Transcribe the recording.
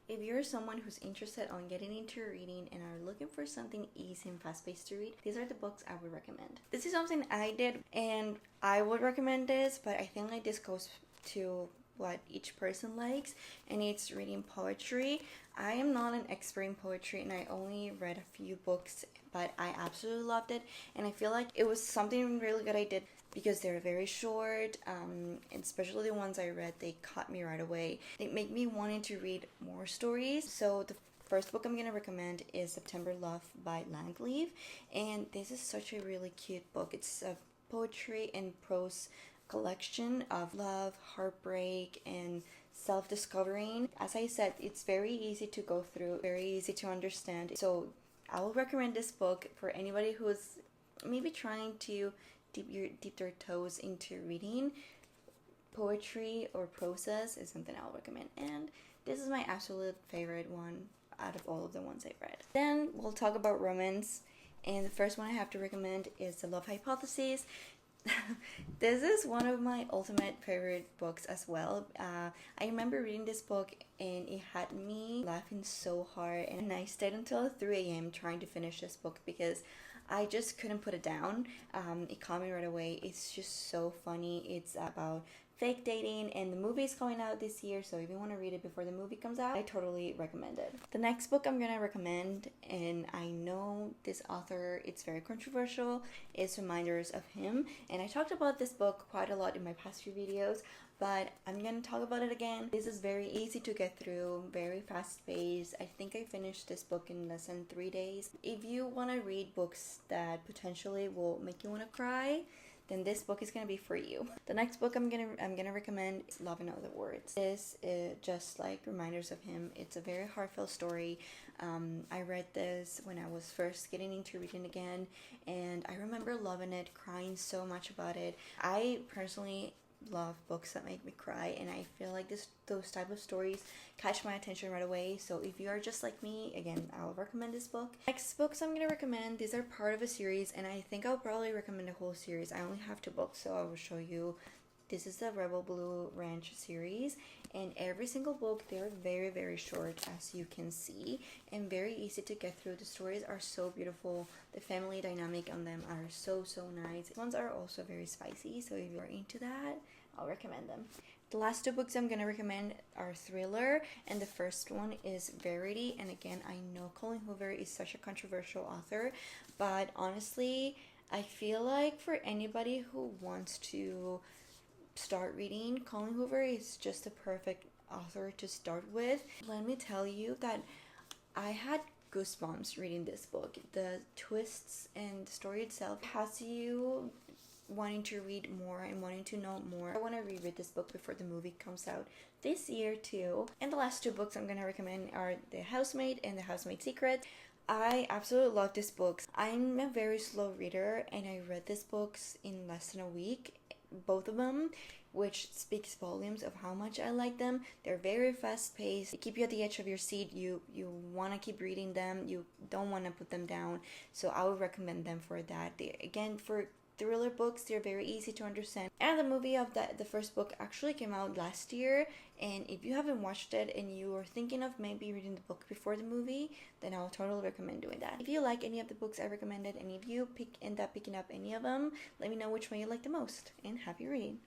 If you're someone who's interested on getting into reading and are looking for something easy and fast-paced to read, these are the books I would recommend. This is something I did and I would recommend this, but I think like this goes to what each person likes, and it's reading poetry. I am not an expert in poetry and I only read a few books, but I absolutely loved it, and I feel like it was something really good I did because they're very short, and especially the ones I read, they caught me right away. They make me wanting to read more stories. So the first book I'm going to recommend is September Love by Langleaf, and this is such a really cute book. It's a poetry and prose collection of love, heartbreak, and self-discovering. As I said, it's very easy to go through, very easy to understand. So I will recommend this book for anybody who's maybe trying to dip their toes into reading. Poetry or prose is something I'll recommend, and this is my absolute favorite one out of all of the ones I've read. Then we'll talk about romance, and the first one I have to recommend is The Love Hypothesis. This is one of my ultimate favorite books as well. I remember reading this book and it had me laughing so hard, and I stayed until 3 a.m. trying to finish this book because I just couldn't put it down. It caught me right away. It's just so funny. It's about fake dating, and the movie is coming out this year, so if you want to read it before the movie comes out, I totally recommend it. The next book I'm gonna recommend, and I know this author, it's very controversial, is Reminders of Him, and I talked about this book quite a lot in my past few videos, but I'm gonna talk about it again. This is very easy to get through, very fast paced. I think I finished this book in less than 3 days. If you want to read books that potentially will make you want to cry, then this book is gonna be for you. The next book I'm gonna recommend is Love in Other Words. This is just like Reminders of Him. It's a very heartfelt story. I read this when I was first getting into reading again, and I remember loving it, crying so much about it. I personally love books that make me cry, and I feel like those type of stories catch my attention right away. So if you are just like me, again, I'll recommend this book. Next books I'm gonna recommend, these are part of a series, and I think I'll probably recommend a whole series. I only have 2 books, so I will show you. This is the Rebel Blue Ranch series, and every single book, they're very, very short, as you can see, and very easy to get through. The stories are so beautiful. The family dynamic on them are so, so nice. These ones are also very spicy, so if you're into that, I'll recommend them. The last 2 books I'm gonna recommend are thriller, and the first one is Verity. And again, I know Colleen Hoover is such a controversial author, but honestly, I feel like for anybody who wants to start reading, Colleen Hoover is just a perfect author to start with. Let me tell you that I had goosebumps reading this book. The twists and the story itself has you wanting to read more and wanting to know more. I want to reread this book before the movie comes out this year too. And the last 2 books I'm going to recommend are The Housemaid and The Housemaid's Secret. I absolutely love these books. I'm a very slow reader, and I read these books in less than a week, both of them, which speaks volumes of how much I like them. They're very fast paced. They keep you at the edge of your seat. You want to keep reading them. You don't want to put them down. So I would recommend them for that. Again, for thriller books, they're very easy to understand. And the movie of the first book actually came out last year, and if you haven't watched it and you are thinking of maybe reading the book before the movie, then I'll totally recommend doing that. If you like any of the books I recommended, and if you end up picking up any of them, let me know which one you like the most, and happy reading.